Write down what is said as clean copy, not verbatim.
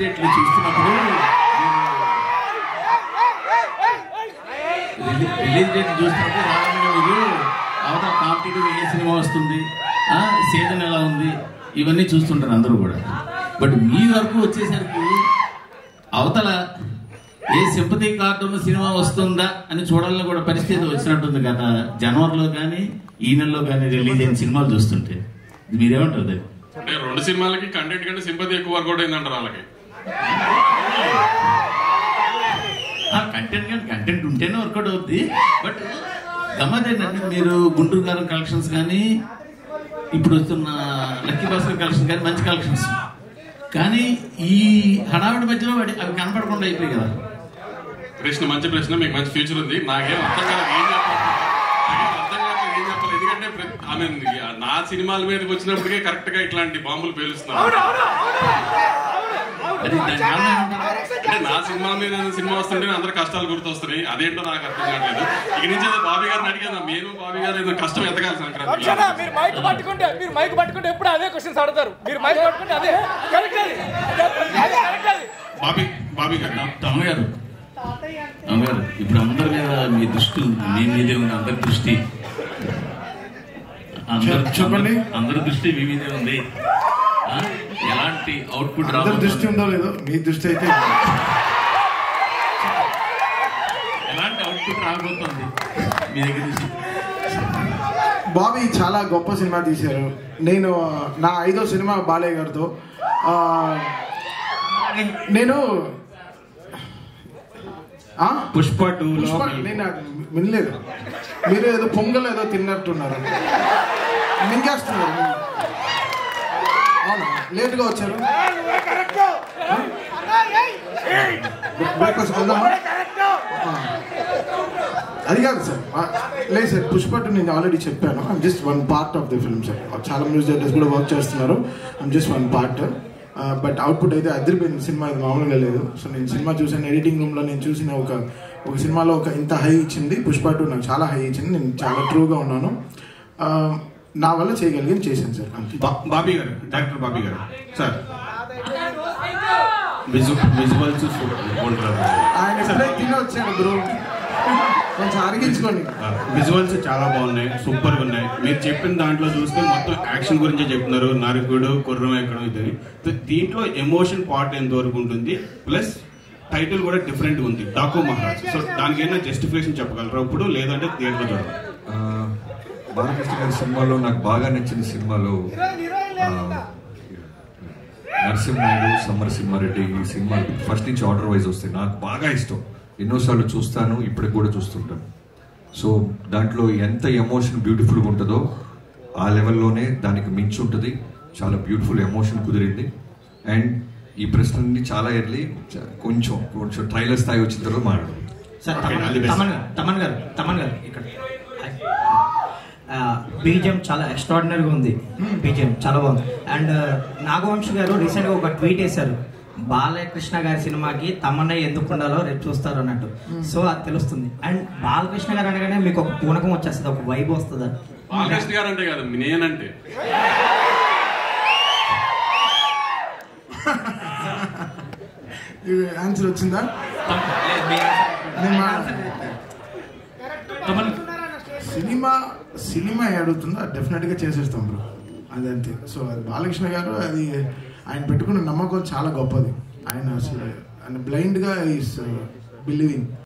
డేట్లు చూస్తున్నప్పుడు రిలీజ్ డేట్లు చూస్తున్నప్పుడు రాజమౌళి మీరు అవతల కాంపిటేటివ్ ఏ సినిమా వస్తుంది, సీజన్ ఎలా ఉంది, ఇవన్నీ చూస్తుంటారు అందరూ కూడా. బట్ మీ వరకు వచ్చేసరికి అవతల ఏ సింపతి కార్టూన్ సినిమా వస్తుందా అని చూడాలని కూడా పరిస్థితి వచ్చినట్టుంది గత జనవరిలో కానీ ఈ నెలలో కానీ రిలీజ్ అయిన సినిమాలు చూస్తుంటే. మీరేమంటారు? అంటే రెండు సినిమాలకి కంటెంట్ కంటే సింపతి ఎక్కువ వర్కౌట్ అయిందంటారు వాళ్ళకి. కంటెంట్ ఉంటేనే వర్కౌట్ అవుద్ది. బట్ గమ్మత్ ఏంటంటే మీరు గుంటూరు గారు కలెక్షన్స్ కానీ ఇప్పుడు వస్తున్న లక్కీ భాస్కర్ కలెక్షన్ కానీ మంచి కలెక్షన్స్, కానీ ఈ హడావిడి మధ్యలో అవి కనపడకుండా అయిపోయి కదా. ప్రశ్న మంచి ప్రశ్న, మీకు మంచి ఫ్యూచర్ ఉంది. నాకేం అర్థం కాదు ఏం చెప్పాలి. ఎందుకంటే ఆమె నా సినిమాల మీదకి వచ్చినప్పటికే కరెక్ట్ గా ఇట్లాంటి బాంబులు పేలుస్తున్నారు. అంటే నా సినిమా మీద సినిమా వస్తుంటే అందరు కష్టాలు గుర్తొస్తున్నాయి. అదేంటో నాకు అర్థం కావట్లేదు. ఇక నుంచి బాబీ గారిని అడిగాను, నేను బాబీ గారు ఏదో కష్టం ఎత్తగాలి సంక్రాంతి. మీరు మైక్ పట్టుకుంటే ఎప్పుడు అదే క్వశ్చన్స్ అడుగుతారు. మీరు మైక్ పట్టుకుంటే అదే బాబీ గారు అమ్మగారు ఇప్పుడు అందరి మీద మీ దృష్టి ఉంది, మీ మీదే ఉంది అందరి దృష్టి. చెప్పండి, అందరి దృష్టి మీ మీదే ఉంది. ఎలాంటి అవుట్పుట్ దృష్టి ఉందో లేదో మీ దృష్టి అయితే ఎలాంటి అవుట్పుట్ రాబోతుంది మీ దగ్గర నుంచి? బాబీ చాలా గొప్ప సినిమా తీశారు. నేను నా 5వ సినిమా బాలయ్య గారితో. నేను పుష్ప 2 నేను వినలేదు. మీరు ఏదో పొంగల్ ఏదో తిన్నట్టున్నారు, మింగేస్తున్నారు. అవునా, లేట్గా వచ్చారు. బ్రేక్ఫాస్ట్ వెళ్దామా? అది కాదు సార్, లేదు సార్. పుష్ప 2 నేను ఆల్రెడీ చెప్పాను. I'm just one part of the film sir. చాలా మ్యూజిక్ డైరెక్టర్స్ కూడా వర్క్ చేస్తున్నారు. I'm just one part. But output అయితే అదిరిపోయింది. సినిమా ఇది మామూలుగా లేదు. సో నేను సినిమా చూసాను, ఎడిటింగ్ రూమ్లో నేను చూసిన ఒక సినిమాలో ఇంత హై ఇచ్చింది. పుష్ప 2 నాకు చాలా హై ఇచ్చింది. నేను చాలా ట్రూగా ఉన్నాను. నా వల్ల చేయగలిగాను, చేశాను సార్. బాబీ గారు, డైరెక్టర్ బాబీ గారు సార్, విజువల్స్ ఆయన ఎప్పుడైతే తిని వచ్చాడు బ్రో, కొంచెం అరిగించుకోండి. విజువల్స్ చాలా బాగున్నాయి, సూపర్గా ఉన్నాయి. మీరు చెప్పిన దాంట్లో చూస్తే మొత్తం యాక్షన్ గురించే చెప్తున్నారు, నరకుడు కుర్రం ఎక్కడం ఇదని. దీంట్లో ఎమోషన్ పార్ట్ ఎంతవరకు ఉంటుంది, ప్లస్ టైటిల్ కూడా డిఫరెంట్ ఉంది, డాకు మహారాజ్. సో దానికి ఏమైనా జస్టిఫికేషన్ చెప్పగలరా ఇప్పుడు, లేదంటే థియేటర్లో చూడాలి? బాలకృష్ణ గారి సినిమాలో నాకు బాగా నచ్చిన సినిమాలో నరసింహాయుడు, సమరసింహారెడ్డి. ఈ సినిమా ఫస్ట్ నుంచి ఆర్డర్ వైజ్ వస్తాయి, నాకు బాగా ఇష్టం. ఎన్నోసార్లు చూస్తాను, ఇప్పటికి కూడా చూస్తుంటాను. సో దాంట్లో ఎంత ఎమోషన్ బ్యూటిఫుల్గా ఉంటుందో ఆ లెవెల్లోనే దానికి మించి ఉంటుంది. చాలా బ్యూటిఫుల్ ఎమోషన్ కుదిరింది. అండ్ ఈ ప్రశ్నని చాలా ఎర్లీ కొంచెం ట్రైలర్ స్థాయి వచ్చిన తర్వాత మాట్లాడు. తమన్ గారు ఇక్కడ బీజిఎం చాలా ఎక్స్ట్రాడినరీగా ఉంది. బీజిఎం చాలా బాగుంది. అండ్ నాగవంశి గారు రీసెంట్గా ఒక ట్వీట్ వేశారు, బాలకృష్ణ గారి సినిమాకి తమన్నా ఎందుకు ఉండాలో రేపు చూస్తారు అన్నట్టు. సో అది తెలుస్తుంది. అండ్ బాలకృష్ణ గారు అనగానే మీకు ఒక పూనకం వచ్చేస్తుంది, ఒక వైబ్ వస్తుందా? బాలకృష్ణ గారు అంటే కాదు, నేనంటే ఆన్సర్ వచ్చిందా? సినిమా అడుగుతుందా, డెఫినెట్గా చేసేస్తాం బ్రో, అదంతే. సో అది బాలకృష్ణ గారు, అది ఆయన పెట్టుకున్న నమ్మకం చాలా గొప్పది. ఆయన బ్లైండ్గా ఈస్ బిలీవింగ్.